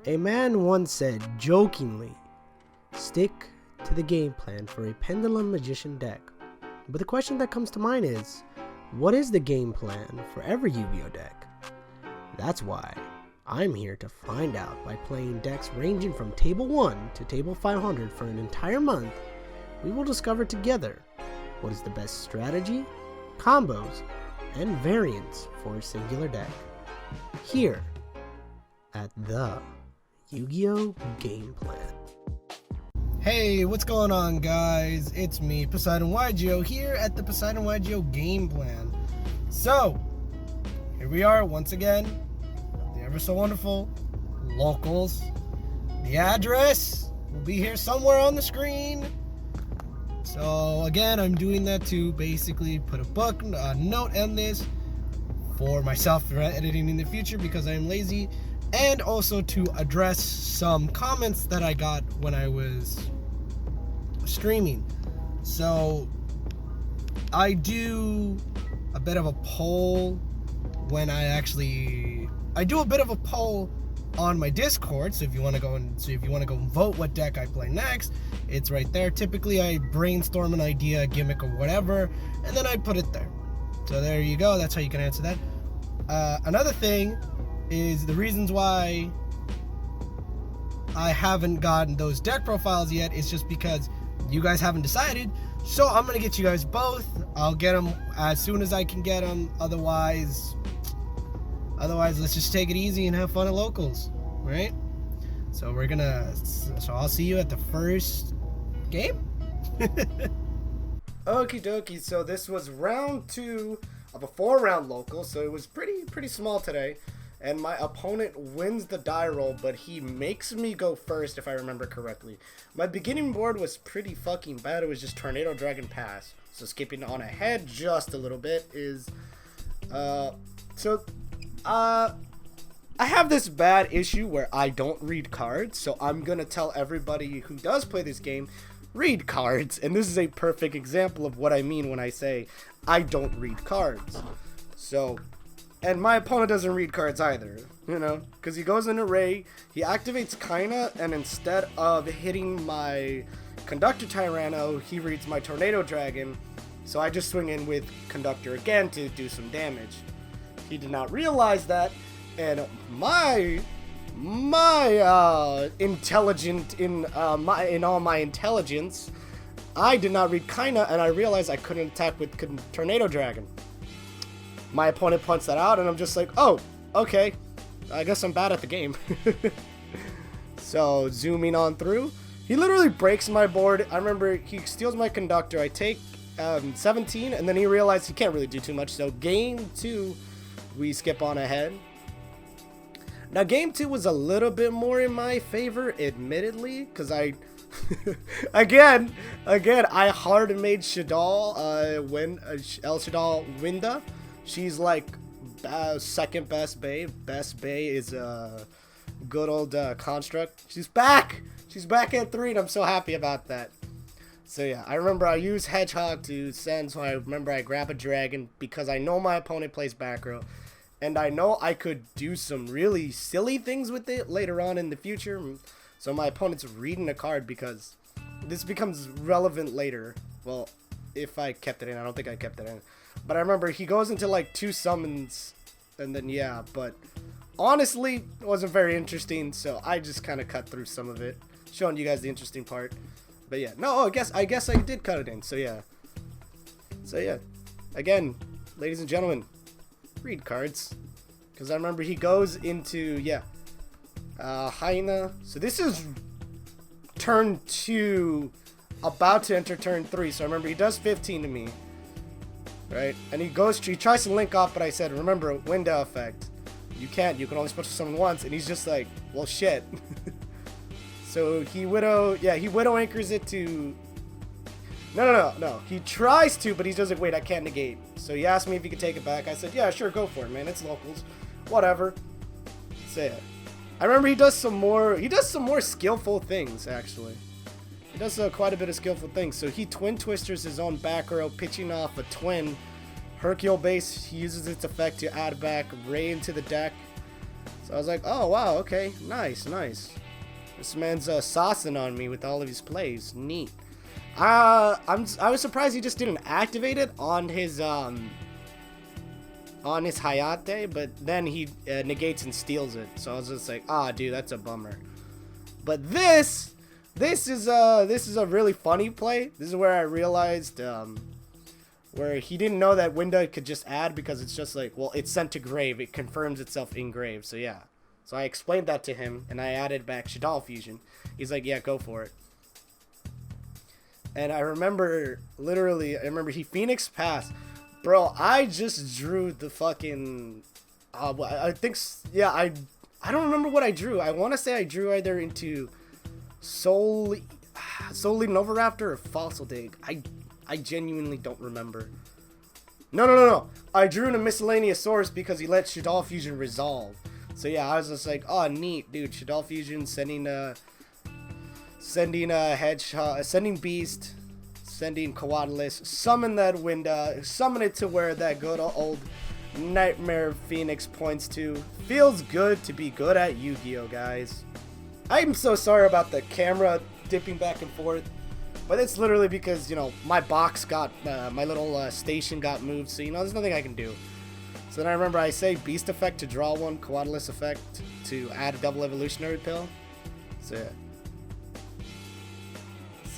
A man once said, jokingly, stick to the game plan for a Pendulum Magician deck. But the question that comes to mind is, what is the game plan for every Yu-Gi-Oh deck? That's why I'm here to find out by playing decks ranging from Table 1 to Table 500 for an entire month. We will discover together what is the best strategy, combos, and variants for a singular deck. Here at the YuGiOh Game Plan. Hey, what's going on, guys? It's me, Poseidon YuGiOh, here at the Poseidon YuGiOh Game Plan. So, here we are once again, the ever so wonderful locals. The address will be here somewhere on the screen. So again, I'm doing that to basically put a note on this for myself for editing in the future because I am lazy, and also to address some comments that I got when I was streaming. So I do a bit of a poll when I do a bit of a poll on my Discord. So if you want to go and vote what deck I play next, it's right there. Typically I brainstorm an idea, a gimmick, or whatever, and then I put it there. So there you go. That's how you can answer that. Another thing is the reasons why I haven't gotten those deck profiles yet is just because you guys haven't decided. So I'm gonna get you guys both. I'll get them as soon as I can get them. Otherwise, let's just take it easy and have fun at locals, right? So I'll see you at the first game. Okie dokie. So this was round 2 of a 4-round local. So it was pretty small today. And my opponent wins the die roll, but he makes me go first, if I remember correctly. My beginning board was pretty fucking bad. It was just Tornado Dragon Pass. So skipping on ahead just a little bit is... I have this bad issue where I don't read cards. So I'm going to tell everybody who does play this game, read cards. And this is a perfect example of what I mean when I say I don't read cards. So... And my opponent doesn't read cards either, you know, because he goes in array, he activates Kaina, and instead of hitting my Conductor Tyranno, he reads my Tornado Dragon, so I just swing in with Conductor again to do some damage. He did not realize that, and in all my intelligence, I did not read Kaina, and I realized I couldn't attack with Tornado Dragon. My opponent points that out, and I'm just like, oh, okay, I guess I'm bad at the game. So, zooming on through, he literally breaks my board. I remember he steals my Conductor. I take 17, and then he realized he can't really do too much. So, game 2, we skip on ahead. Now, game 2 was a little bit more in my favor, admittedly, because I... again, I hard made Shadal El Shadal Winda. She's like second best Bay. Best Bay is a good old Construct. She's back at 3, and I'm so happy about that. So yeah, I remember I used Hedgehog to send, so I remember I grab a Dragon because I know my opponent plays back row, and I know I could do some really silly things with it later on in the future. So my opponent's reading a card because this becomes relevant later. Well, if I kept it in, I don't think I kept it in. But I remember he goes into like 2 summons, and then yeah, but honestly, it wasn't very interesting, so I just kind of cut through some of it, showing you guys the interesting part. But yeah, no, I guess I did cut it in, so yeah. Again, ladies and gentlemen, read cards, because I remember he goes into, Hyena. So this is turn 2, about to enter turn 3, so I remember he does 15 to me. Right, and he tries to link off, but I said, remember, window effect. You can only special summon once, and he's just like, well, shit. So he Widow anchors it to... No. He tries to, but he doesn't, wait, I can't negate. So he asked me if he could take it back. I said, yeah, sure, go for it, man. It's locals. Whatever. So yeah. I remember he does some more skillful things, actually. He does quite a bit of skillful things. So he twin twisters his own back row, pitching off a twin Hercule base. He uses its effect to add back Ray into the deck. So So I was like, oh wow, okay, nice, nice. This man's saucing on me with all of his plays. Neat. I was surprised he just didn't activate it on his Hayate, but then he negates and steals it. So I was just like, ah, dude, that's a bummer. But this is a really funny play. This is where I realized where he didn't know that Winda could just add, because it's just like, well, it's sent to grave. It confirms itself in grave. So yeah. So I explained that to him, and I added back GamePlan fusion. He's like, yeah, go for it. And I remember, literally, he Phoenix passed. Bro, I just drew the fucking, I think, yeah, I don't remember what I drew. I want to say I drew either into Soul Novaraptor or Fossil Dig. I genuinely don't remember. No. I drew into Miscellaneous Source because he let GamePlan fusion resolve. So yeah, I was just like, oh, neat, dude. GamePlan fusion sending a Hedgehog, sending Beast, sending Coatlicus, summon that Winda, summon it to where that good old Nightmare Phoenix points to. Feels good to be good at Yu-Gi-Oh, guys. I'm so sorry about the camera dipping back and forth, but it's literally because, you know, my box got, my little station got moved, so, you know, there's nothing I can do. So then I remember I say Beast effect to draw one, Coatlicus effect to add a double evolutionary pill. So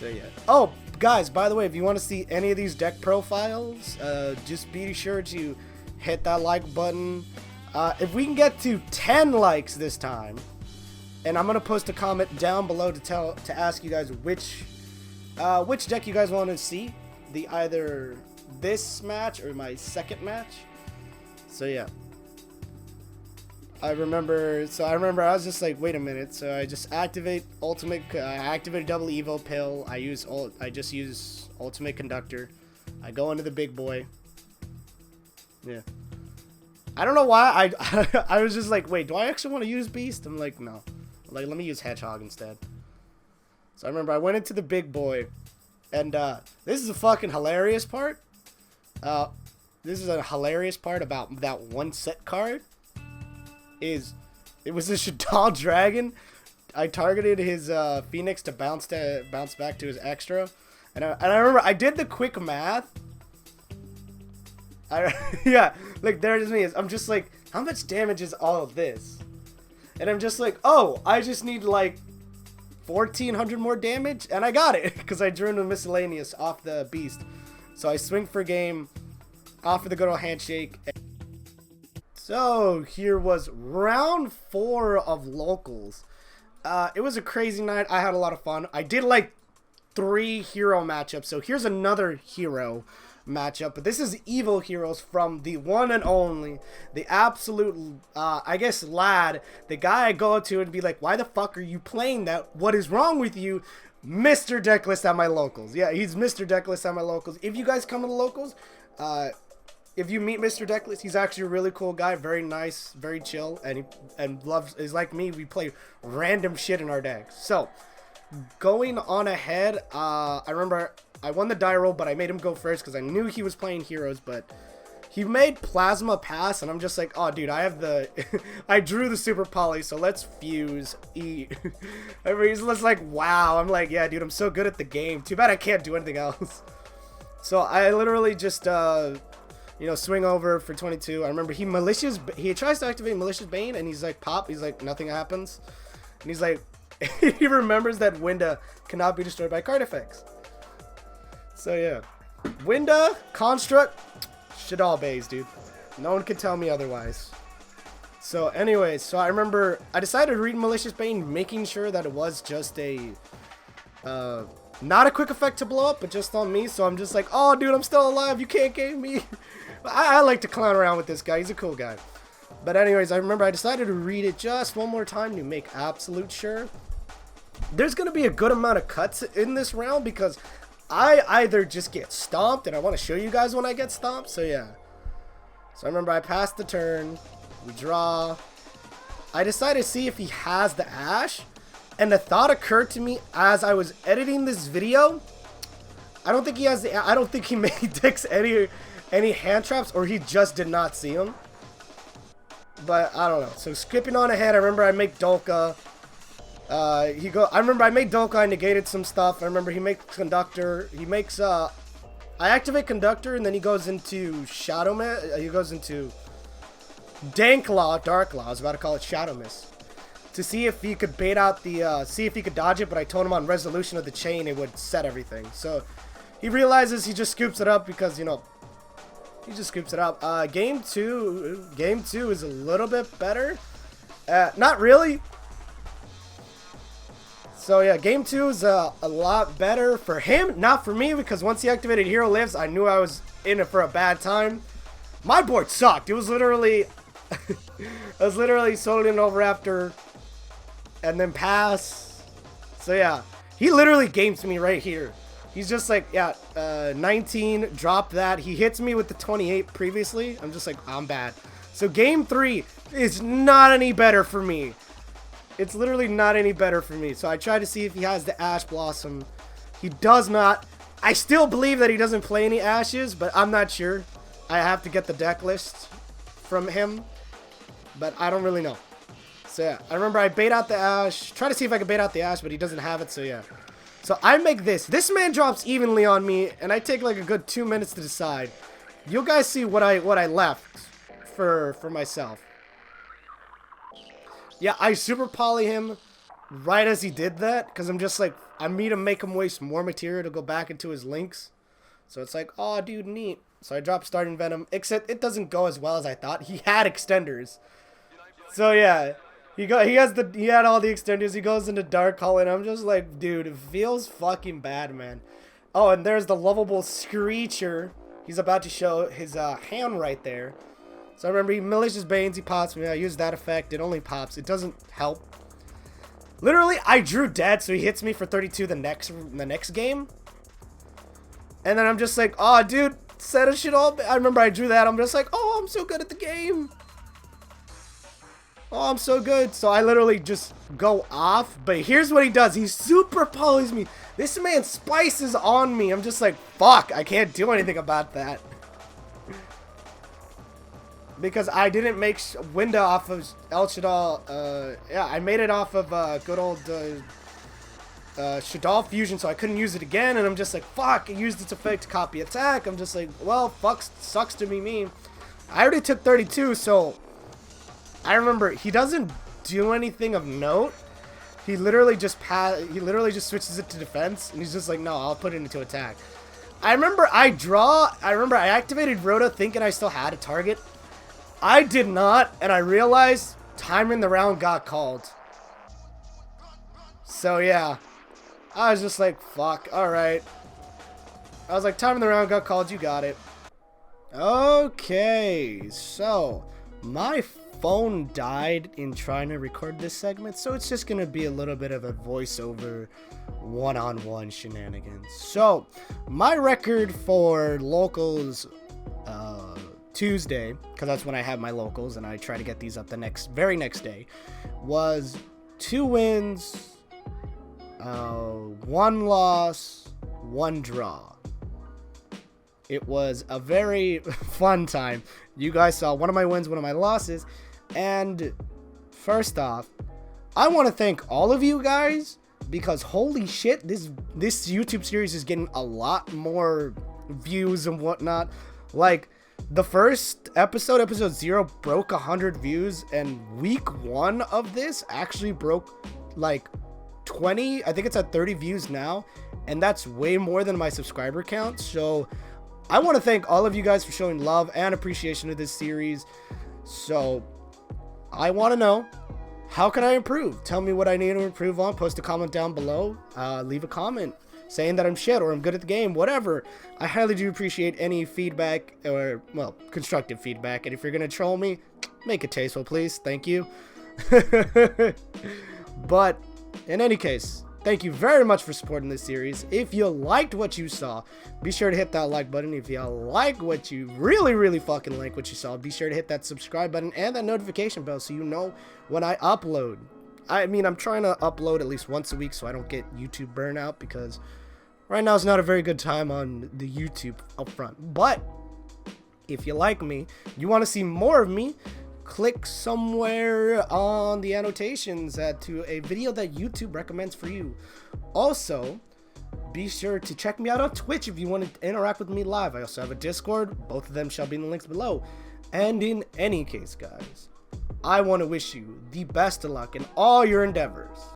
yeah. Oh, guys, by the way, if you want to see any of these deck profiles, just be sure to hit that like button. If we can get to 10 likes this time, and I'm gonna post a comment down below to ask you guys which deck you guys want to see, either this match or my second match. So yeah. I remember I was just like, wait a minute. So I just activate ultimate. I activate double Evo pill. I just use ultimate conductor. I go into the big boy. Yeah. I don't know why I was just like, wait, do I actually want to use Beast? I'm like, no. Like, let me use Hedgehog instead. So I remember I went into the big boy, and this is a fucking hilarious part. This is a hilarious part about that one set card. It was a GamePlan Dragon. I targeted his Phoenix to bounce back to his extra, and I remember I did the quick math. Yeah, like there it is. Me. I'm just like, how much damage is all of this? And I'm just like, oh, I just need like 1,400 more damage, and I got it because I drew into Miscellaneous off the Beast. So I swing for game, off of the good old handshake. So here was round 4 of locals. It was a crazy night. I had a lot of fun. I did like 3 hero matchups. So here's another hero matchup. But this is evil heroes from the one and only, the absolute, I guess, lad. The guy I go to and be like, why the fuck are you playing that? What is wrong with you? Mr. Decklist at my locals. Yeah, he's Mr. Decklist at my locals. If you guys come to the locals, if you meet Mr. Decklist, he's actually a really cool guy, very nice, very chill, and is like me. We play random shit in our decks. So, going on ahead, I remember I won the die roll, but I made him go first because I knew he was playing heroes, but he made Plasma pass, and I'm just like, oh, dude, I have the, I drew the Super Poly, so let's fuse, eat. Everybody's like, wow. I'm like, yeah, dude, I'm so good at the game. Too bad I can't do anything else. So I literally just, you know, swing over for 22. I remember he tries to activate Malicious Bane, and he's like, pop. He's like, nothing happens. And he's like, he remembers that Winda cannot be destroyed by card effects. So yeah, Winda, Construct, GamePlan base, dude. No one can tell me otherwise. So anyways, so I remember I decided to read Malicious Bane, making sure that it was just a, not a quick effect to blow up, but just on me. So I'm just like, oh, dude, I'm still alive. You can't game me. I like to clown around with this guy. He's a cool guy. But anyways, I remember I decided to read it just one more time to make absolute sure. There's going to be a good amount of cuts in this round because I either just get stomped, and I want to show you guys when I get stomped. So yeah. So I remember I passed the turn. We draw. I decided to see if he has the Ash. And the thought occurred to me as I was editing this video. I don't think he has the, I don't think he made decks any hand traps, or he just did not see them. but I don't know. So skipping on ahead, I remember I make Dolka. I remember I made Dolka, I negated some stuff. I remember he makes Conductor. He makes, I activate Conductor, and then he goes into Shadow Mist. He goes into Dark Law. I was about to call it Shadow Mist. To see if he could bait out the, see if he could dodge it, but I told him on resolution of the chain it would set everything. So he realizes he just scoops it up because, you know, he just scoops it up. Game 2 is a little bit better. Not really. So yeah, game 2 is a lot better for him, not for me, because once he activated Hero Lives, I knew I was in it for a bad time. My board sucked. It was literally, I was literally soloing over after, and then pass. So yeah, he literally games me right here. He's just like, yeah, 19, drop that. He hits me with the 28 previously. I'm just like, I'm bad. So game 3 is not any better for me. It's literally not any better for me. So I try to see if he has the Ash Blossom. He does not. I still believe that he doesn't play any Ashes, but I'm not sure. I have to get the deck list from him, but I don't really know. So yeah, I remember I bait out the Ash. Try to see if I can bait out the Ash, but he doesn't have it, so yeah. So I make this. This man drops evenly on me, and I take like a good 2 minutes to decide. You guys see what I left for myself. Yeah, I super poly him right as he did that, because I'm just like, I need to make him waste more material to go back into his links. So it's like, oh, dude, neat. So I drop Starting Venom, except it doesn't go as well as I thought. He had extenders. So yeah, he had all the extenders. He goes into Dark Hole, and I'm just like, dude, it feels fucking bad, man. Oh, and there's the lovable Screecher. He's about to show his hand right there. So I remember he Malicious Banes, he pops me. I use that effect. It only pops. It doesn't help. Literally, I drew dead, so he hits me for 32 the next game. And then I'm just like, oh, dude, set a shit all. I remember I drew that. I'm just like, oh, I'm so good at the game. Oh, I'm so good. So I literally just go off. But here's what he does. He super polys me. This man spices on me. I'm just like, fuck, I can't do anything about that. Because I didn't make Winda off of El Shadal. Yeah, I made it off of good old Shadal Fusion, so I couldn't use it again. And I'm just like, fuck, I used its effect to copy attack. I'm just like, well, fuck, sucks to be me. I already took 32, so I remember he doesn't do anything of note. He literally just switches it to defense, and he's just like, no, I'll put it into attack. I remember I activated Rhoda thinking I still had a target. I did not, and I realized time in the round got called. So yeah, I was just like, fuck, alright. I was like, time in the round got called, you got it. Okay, so my phone died in trying to record this segment, so it's just gonna be a little bit of a voiceover one-on-one shenanigans. So my record for locals Tuesday, because that's when I have my locals and I try to get these up the very next day, was 2 wins, 1 loss, 1 draw. It was a very fun time. You guys saw one of my wins, one of my losses, and first off, I want to thank all of you guys, because holy shit, this YouTube series is getting a lot more views and whatnot. Like, the first episode 0, broke 100 views, and week 1 of this actually broke like 20. I think it's at 30 views now, and that's way more than my subscriber count. So I want to thank all of you guys for showing love and appreciation of this series. So I want to know, how can I improve? Tell me what I need to improve on. Post a comment down below. Leave a comment saying that I'm shit or I'm good at the game, whatever. I highly do appreciate any feedback, or, well, constructive feedback. And if you're gonna troll me, make it tasteful, please. Thank you. But in any case, thank you very much for supporting this series. If you liked what you saw, be sure to hit that like button. If you like what you really fucking like what you saw, be sure to hit that subscribe button and that notification bell so you know when I upload. I mean, I'm trying to upload at least once a week so I don't get YouTube burnout, because right now is not a very good time on the YouTube up front. But if you like me, you want to see more of me, click somewhere on the annotations to a video that YouTube recommends for you. Also, be sure to check me out on Twitch if you want to interact with me live. I also have a Discord. Both of them shall be in the links below. And in any case, guys, I want to wish you the best of luck in all your endeavors.